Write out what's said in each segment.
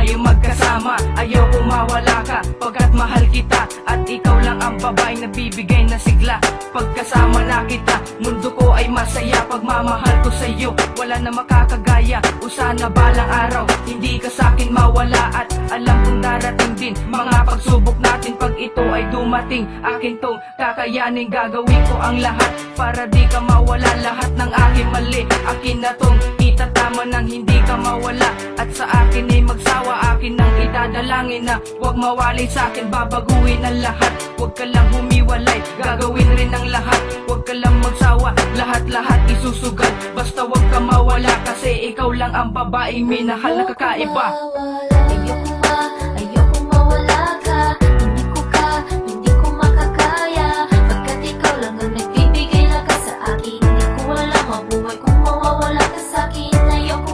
tayo magkasama. Ayoko mawala ka, pagkat mahal kita. At ikaw lang ang babaeng nagbibigay ng sigla. Pagkasama na kita, mundo ko ay masaya. Pagmamahal ko sa'yo, wala na makakagaya. O sana balang araw, hindi ka sa'kin mawala. At alam kong darating din mga pagsubok natin. Pag ito ay dumating, akin tong kakayanin. Gagawin ko ang lahat para di ka mawala. Lahat ng aking mali, akin na tong itatama nang hindi ka mawala. At sa akin ay magsawa, akin ang idadalangin na huwag mawalay sa'kin, babaguhin ang lahat. Huwag ka lang humiwalay, gagawin rin ang lahat. Huwag ka lang magsawa, lahat-lahat isusugal. Basta huwag ka mawala, kasi ikaw lang ang babaeng minahal na kakaiba. Ayoko mawala ka, hindi ko makakaya. Pagkat ikaw lang ang nagbibigay lakas sa akin. Hindi ko alam mabuhay kung mawawala ka sa'kin. Ayoko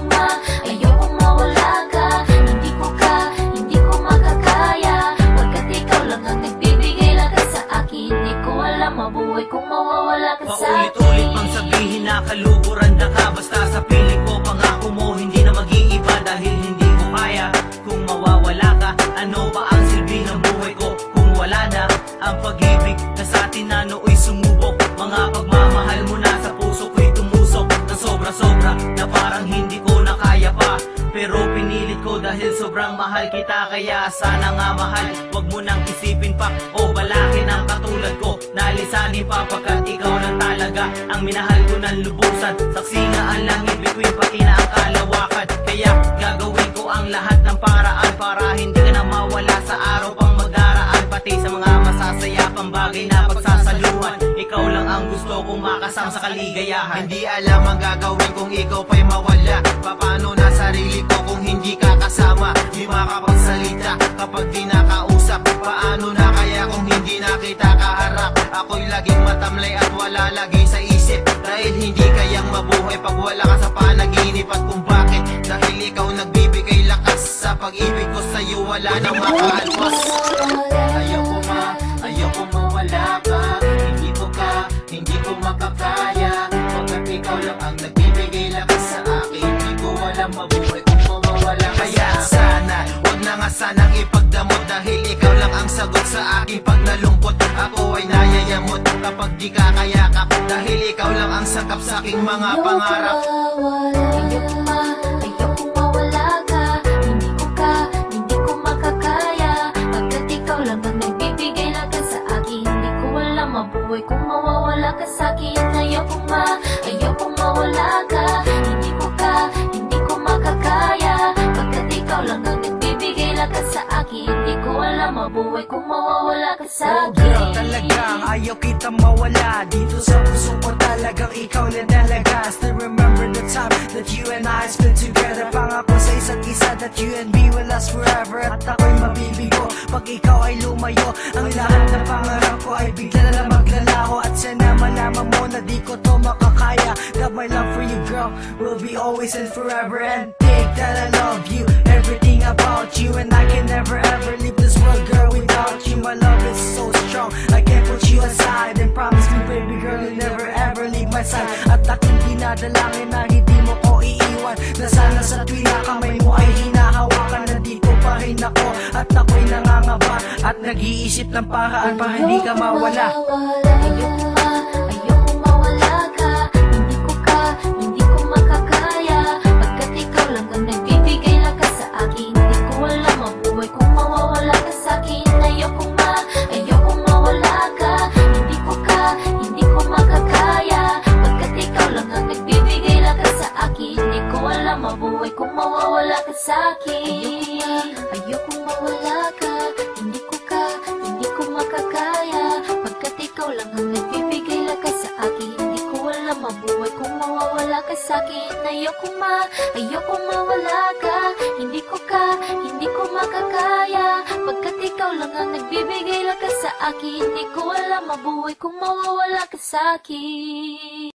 mawala ka, hindi ko makakaya. Pagkat ikaw lang ang nagbibigay lakas sa akin. Hindi ko alam mabuhay kung mawawala ka sa'kin. Paulit-ulit pang sabihin na kaluguran na ka. Basta sa piling ko, pangako mo hindi na mag-iiba. Dahil hindi ko kaya kung mawawala ka. Ano ba ang silbi ng buhay ko kung wala na ang pag-ibig na sa atin na nooy sumubok? Mga pagmamahal mo na sa puso ko'y tumusok na sobra-sobra na parang hindi ko na kaya pa. Pero pinilit ko dahil sobrang mahal kita. Kaya sana nga mahal, wag mo nang isipin pa o balakin ang katulad ko. Nalisanin pa pagkat ikaw lang talaga ang minahal ko ng lubusan. Saksi nga ang langit, bituin pati na ang kalawakan. Kaya gagawin ko ang lahat ng paraan para hindi ka na mawala sa araw pang magdaraan. Pati sa mga masasaya pang bagay na pagsasaluhan. Ikaw lang ang gusto kong makasama sa kaligayahan. Hindi alam ang gagawin kung ikaw pa'y mawala. Paano na sarili ko kung hindi ka kasama? Di makapagsalita kapag di nakausap. Paano na kaya kung hindi na kita kaharap? Ako'y laging matamlay at wala lagi sa isip. Dahil hindi kayang mabuhay pag wala ka sa panaginip. At kung bakit? Dahil ikaw nagbibigay lakas. Sa pag-ibig ko sa'yo wala nang makaalpas. Ayoko mawala ka. Hindi ko makakaya. Pagkat ikaw lang ang nagbibigay lakas sa akin. Hindi ko alam mabuhay kung mawawala ka. Kaya sana, wag na nga sanang ipagdamot. Dahil ikaw lang ang sagot sa akin pag nalungkot. Ako ay nayayamot kapag di ka kayakap. Dahil ikaw lang ang sakap sa aking mga pangarap. Ayoko mawala ka, hindi ko makakaya. Pagkat ikaw lang ang nagbibigay lakas sa akin. Hindi ko alam mabuhay kung mawawala ka sa'kin. Ayoko mawala ka, hindi ko makakaya. Pagkat ikaw lang ang nagbibigay lakas sa akin. Hindi ko alam mabuhay kung mawawala ka sa'kin. Girl, talagang ayaw kita mawala. Dito sa puso ko talagang ikaw na talaga. Still remember the time that you and I spent together. Pangako sa isa't isa that you and me will last forever. At ako'y mabibigo pag ikaw ay lumayo. Ang lahat ng pangarap ko ay bigla na lang maglalaho. At sana malaman mo na di ko to makakaya. That my love for you, girl, will be always and forever. And think that I love you, everything about you. And I can never ever leave this world, girl, without you. My love is so strong, I can't put you aside. And promise me, baby girl, you'll never ever leave my side. At aking dinadalangin na hindi mo ko iiwan. Na sana sa tuwing na kamay mo ay hinahawakan. Nandito pa rin ako at ako'y nangangaba. At nag-iisip ng paraan para hindi ka mawala. Ayoko mawala ka, hindi ko makakaya. Pagkat ikaw lang ang nagbibigay lakas sa akin. Hindi ko alam mabuhay kung mawawala ka sa'kin. Ayoko mawala ka, hindi ko makakaya. Pagkat ikaw lang ang nagbibigay lakas sa akin. Hindi ko alam mabuhay kung mawawala ka sa'kin. Ayoko mawala ka, hindi ko makakaya. Pagkat ikaw lang ang nagbibigay lakas sa akin. Hindi ko alam mabuhay kung mawawala ka sa'kin. Ayoko mawala ka, hindi ko makakaya. Pagkat ikaw lang ang nagbibigay lakas sa akin. Hindi ko alam mabuhay kung mawawala ka sa'kin.